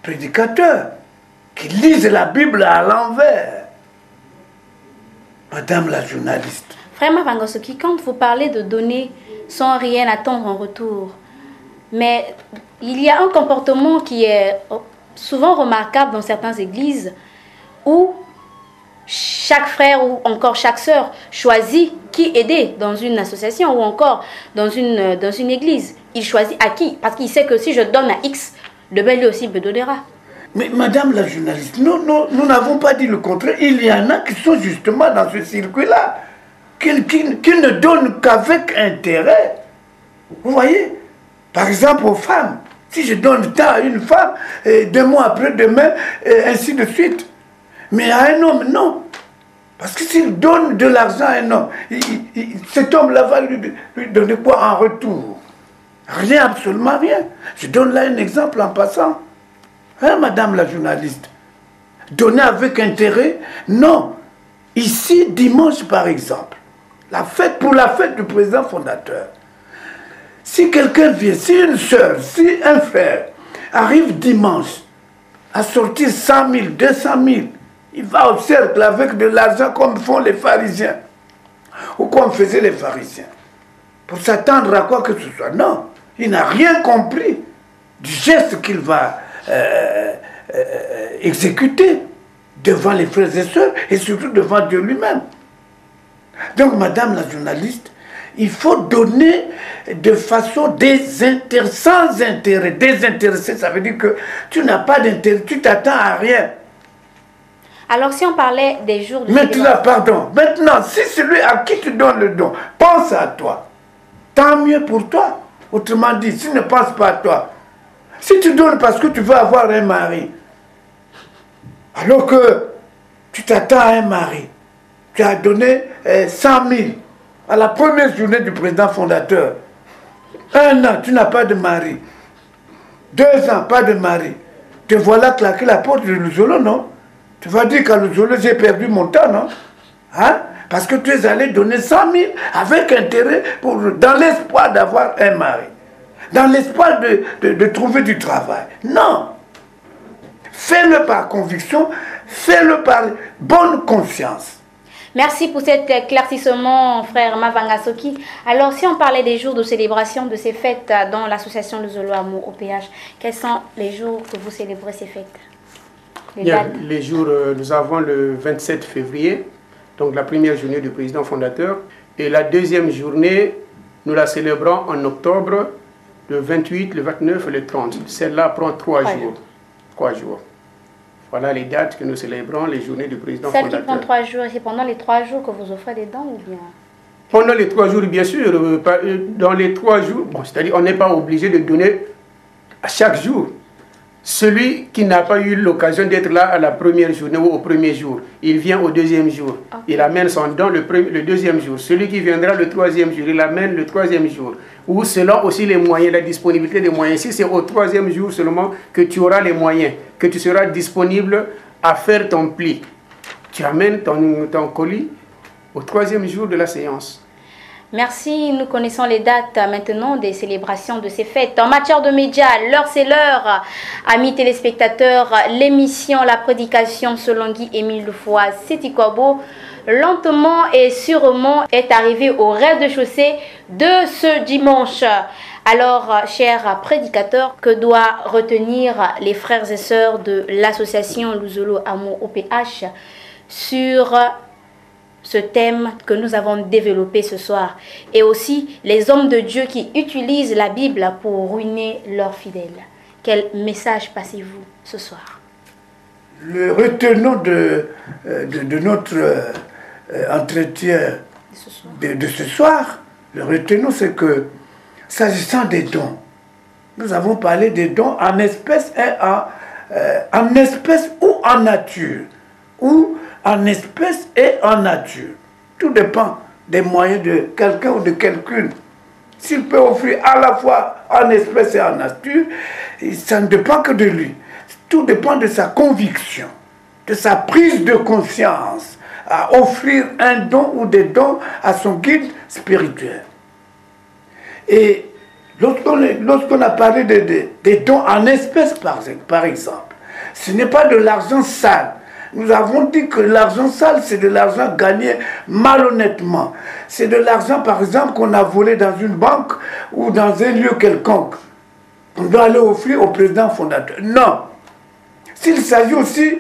prédicateurs qui lisent la Bible à l'envers. Madame la journaliste. Frère Mavangosoki, quand vous parlez de donner sans rien attendre en retour, mais il y a un comportement qui est souvent remarquable dans certaines églises où chaque frère ou encore chaque sœur choisit qui aider dans une association ou encore dans une église. il choisit à qui? Parce qu'il sait que si je donne à X, demain lui aussi me donnera. Mais madame la journaliste, nous n'avons pas dit le contraire. Il y en a qui sont justement dans ce circuit-là, qui ne donnent qu'avec intérêt. Vous voyez? Par exemple aux femmes. Si je donne tant à une femme, 2 mois après, demain, ainsi de suite. Mais à un homme, non. Parce que s'il donne de l'argent à un homme, cet homme-là va lui donner quoi en retour? Rien, absolument rien. Je donne là un exemple en passant. Hein, madame la journaliste? Donner avec intérêt? Non. Ici, dimanche, par exemple, pour la fête du président fondateur, si quelqu'un vient, si une soeur, si un frère arrive dimanche à sortir 100 000, 200 000, il va au cercle avec de l'argent comme font les pharisiens, ou comme faisaient les pharisiens, pour s'attendre à quoi que ce soit. Non, il n'a rien compris du geste qu'il va exécuter devant les frères et sœurs, et surtout devant Dieu lui-même. Donc, madame la journaliste, il faut donner de façon sans intérêt. Désintéressé, ça veut dire que tu n'as pas d'intérêt, tu t'attends à rien. Alors si on parlait des jours de Maintenant, si celui à qui tu donnes le don pense à toi, tant mieux pour toi. Autrement dit, s'il ne pense pas à toi, si tu donnes parce que tu veux avoir un mari, alors que tu t'attends à un mari, tu as donné 100 000 à la première journée du président fondateur. 1 an, tu n'as pas de mari. 2 ans, pas de mari. Te voilà claquer la porte de Luzolo, non? Tu vas dire qu'à Luzolo, j'ai perdu mon temps, non? Hein? Parce que tu es allé donner 100 000 avec intérêt dans l'espoir d'avoir un mari. Dans l'espoir de trouver du travail. Non. Fais-le par conviction, fais-le par bonne conscience. Merci pour cet éclaircissement, frère Mavangasoki. Alors, si on parlait des jours de célébration de ces fêtes dans l'association Luzolo Amour OPH, quels sont les jours que vous célébrez ces fêtes? Les jours, nous avons le 27 février, donc la première journée du président fondateur, et la deuxième journée, nous la célébrons en octobre, le 28, le 29 et le 30. Celle-là prend 3 jours. 3 jours. Voilà les dates que nous célébrons, les journées du président fondateur. Celle qui prend 3 jours, c'est pendant les 3 jours que vous offrez des dons ou bien? Pendant les 3 jours, bien sûr. Dans les 3 jours, bon, c'est-à-dire on n'est pas obligé de donner à chaque jour. Celui qui n'a pas eu l'occasion d'être là à la première journée ou au premier jour, il vient au deuxième jour. Okay. Il amène son don le deuxième jour. Celui qui viendra le troisième jour, il amène le troisième jour. Ou selon aussi les moyens, la disponibilité des moyens. Si c'est au troisième jour seulement que tu auras les moyens, que tu seras disponible à faire ton pli, tu amènes ton colis au troisième jour de la séance. Merci, nous connaissons les dates maintenant des célébrations de ces fêtes. En matière de médias, l'heure c'est l'heure. Amis téléspectateurs, l'émission La Prédication selon Guy Émile Lefoy Sétikwabo, lentement et sûrement est arrivée au rez-de-chaussée de ce dimanche. Alors, chers prédicateurs, que doivent retenir les frères et sœurs de l'association Luzolo Amour OPH sur ce thème que nous avons développé ce soir, et aussi les hommes de Dieu qui utilisent la Bible pour ruiner leurs fidèles? Quel message passez-vous ce soir? Le retenant de notre entretien de ce soir, le retenant, c'est que s'agissant des dons, nous avons parlé des dons en espèces ou en nature, ou en espèces et en nature. Tout dépend des moyens de quelqu'un ou de quelqu'une. S'il peut offrir à la fois en espèces et en nature, ça ne dépend que de lui. Tout dépend de sa conviction, de sa prise de conscience à offrir un don ou des dons à son guide spirituel. Et lorsqu'on a parlé des dons en espèces, par exemple, ce n'est pas de l'argent sale. Nous avons dit que l'argent sale, c'est de l'argent gagné malhonnêtement. C'est de l'argent, par exemple, qu'on a volé dans une banque ou dans un lieu quelconque. On doit aller offrir au président fondateur. Non. S'il s'agit aussi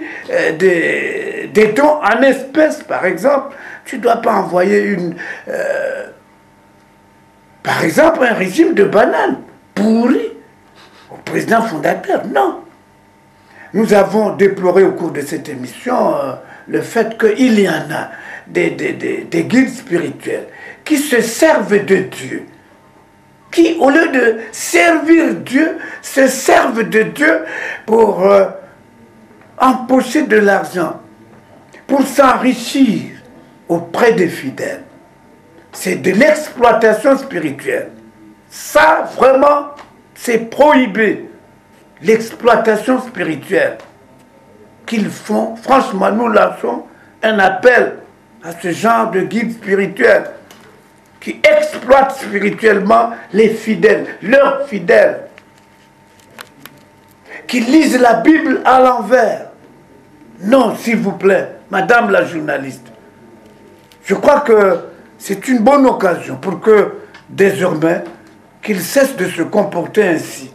des dons en espèces, par exemple, tu ne dois pas envoyer par exemple, un régime de bananes. pourri au président fondateur. Non. Nous avons déploré au cours de cette émission le fait qu'il y en a des guides spirituels qui se servent de Dieu, qui, au lieu de servir Dieu, se servent de Dieu pour empocher de l'argent, pour s'enrichir auprès des fidèles. C'est de l'exploitation spirituelle. Ça, vraiment, c'est prohibé. L'exploitation spirituelle qu'ils font, franchement, nous lançons un appel à ce genre de guide spirituel qui exploitent spirituellement les fidèles, leurs fidèles, qui lisent la Bible à l'envers. Non, s'il vous plaît, madame la journaliste, je crois que c'est une bonne occasion pour que, désormais, qu'ils cessent de se comporter ainsi.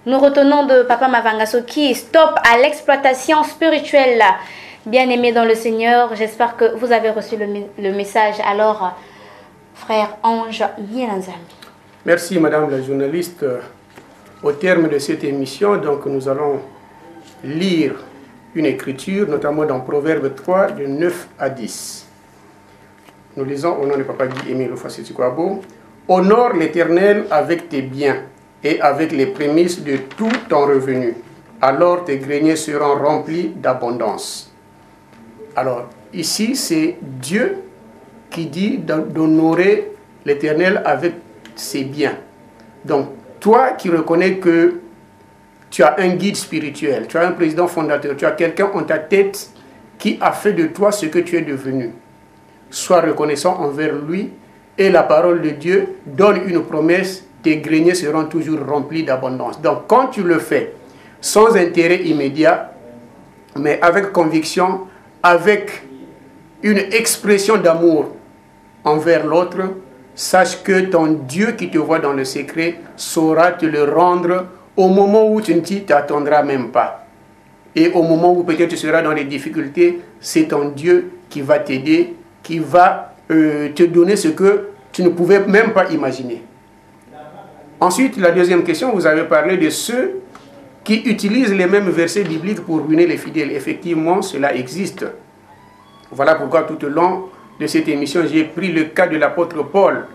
Nous retenons de Papa Mavangasoki, stop à l'exploitation spirituelle. Bien-aimés dans le Seigneur, j'espère que vous avez reçu le message. Alors, frère Ange Mielanzami. Merci madame la journaliste. Au terme de cette émission, donc, nous allons lire une écriture, notamment dans Proverbe 3, de 9 à 10. Nous lisons au nom de Papa Guy Émile Oufassi-Kwabo. Honore l'Éternel avec tes biens et avec les prémices de tout ton revenu. Alors tes greniers seront remplis d'abondance. Alors, ici, c'est Dieu qui dit d'honorer l'Éternel avec ses biens. Donc, toi qui reconnais que tu as un guide spirituel, tu as un président fondateur, tu as quelqu'un en ta tête qui a fait de toi ce que tu es devenu, sois reconnaissant envers lui, et la parole de Dieu donne une promesse, tes greniers seront toujours remplis d'abondance. Donc quand tu le fais sans intérêt immédiat, mais avec conviction, avec une expression d'amour envers l'autre, sache que ton Dieu qui te voit dans le secret saura te le rendre au moment où tu ne t'y attendras même pas. Et au moment où peut-être tu seras dans les difficultés, c'est ton Dieu qui va t'aider, qui va te donner ce que tu ne pouvais même pas imaginer. Ensuite, la deuxième question, vous avez parlé de ceux qui utilisent les mêmes versets bibliques pour ruiner les fidèles. Effectivement, cela existe. Voilà pourquoi tout au long de cette émission, j'ai pris le cas de l'apôtre Paul,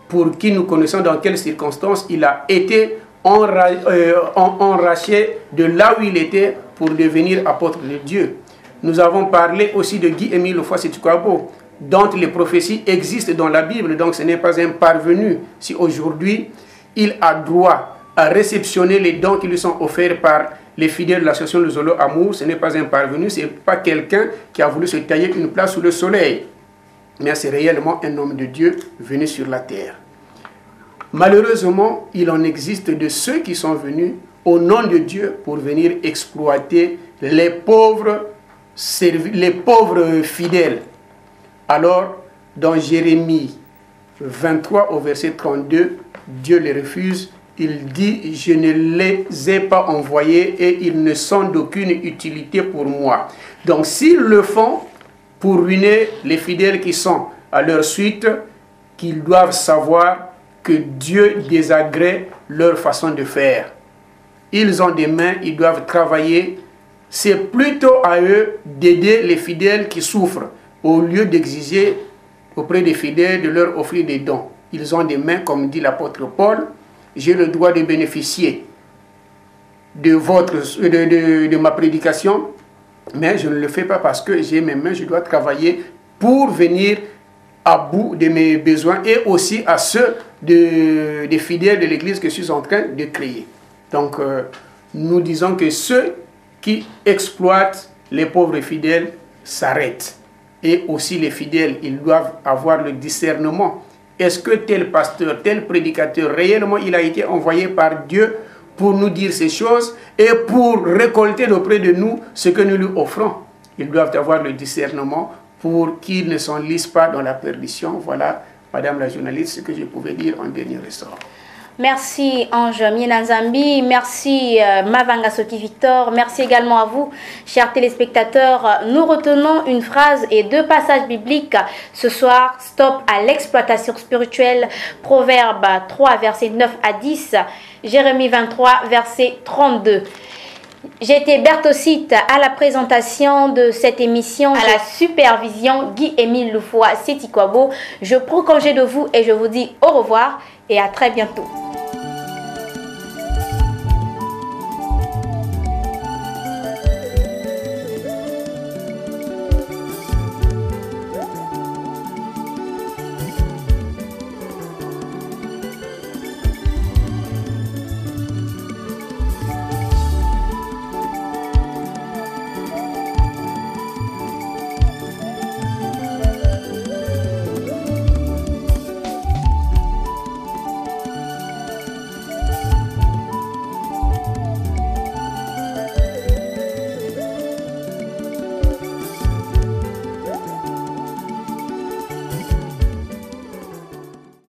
pour qui nous connaissons dans quelles circonstances il a été enraché de là où il était pour devenir apôtre de Dieu. Nous avons parlé aussi de Guy Émile Oufassi-Kwabo, dont les prophéties existent dans la Bible, donc ce n'est pas un parvenu. Si aujourd'hui, il a droit à réceptionner les dons qui lui sont offerts par les fidèles de l'association de Zolo Amour, ce n'est pas un parvenu, ce n'est pas quelqu'un qui a voulu se tailler une place sous le soleil, mais c'est réellement un homme de Dieu venu sur la terre. Malheureusement, il en existe de ceux qui sont venus au nom de Dieu pour venir exploiter les pauvres fidèles. Alors, dans Jérémie 23 au verset 32, Dieu les refuse. Il dit, je ne les ai pas envoyés et ils ne sont d'aucune utilité pour moi. Donc, s'ils le font pour ruiner les fidèles qui sont à leur suite, qu'ils doivent savoir que Dieu désagrée leur façon de faire. Ils ont des mains, ils doivent travailler. C'est plutôt à eux d'aider les fidèles qui souffrent, au lieu d'exiger auprès des fidèles de leur offrir des dons. Ils ont des mains, comme dit l'apôtre Paul. J'ai le droit de bénéficier de ma prédication, mais je ne le fais pas parce que j'ai mes mains, je dois travailler pour venir à bout de mes besoins et aussi à ceux des fidèles de l'Église que je suis en train de créer. Donc, nous disons que ceux qui exploitent les pauvres fidèles s'arrêtent. Et aussi les fidèles, ils doivent avoir le discernement. Est-ce que tel pasteur, tel prédicateur, réellement il a été envoyé par Dieu pour nous dire ces choses et pour récolter auprès de nous ce que nous lui offrons? Ils doivent avoir le discernement pour qu'ils ne s'enlisent pas dans la perdition. Voilà, madame la journaliste, ce que je pouvais dire en dernier ressort. Merci Ange Mienanzambi, merci Mavanga Soki Victor, merci également à vous, chers téléspectateurs. Nous retenons une phrase et 2 passages bibliques ce soir. Stop à l'exploitation spirituelle, Proverbe 3, versets 9 à 10, Jérémie 23, verset 32. J'étais Berthocite à la présentation de cette émission, à la supervision Guy-Émile Loufoua Sétikwabo. Je prends congé de vous et je vous dis au revoir et à très bientôt.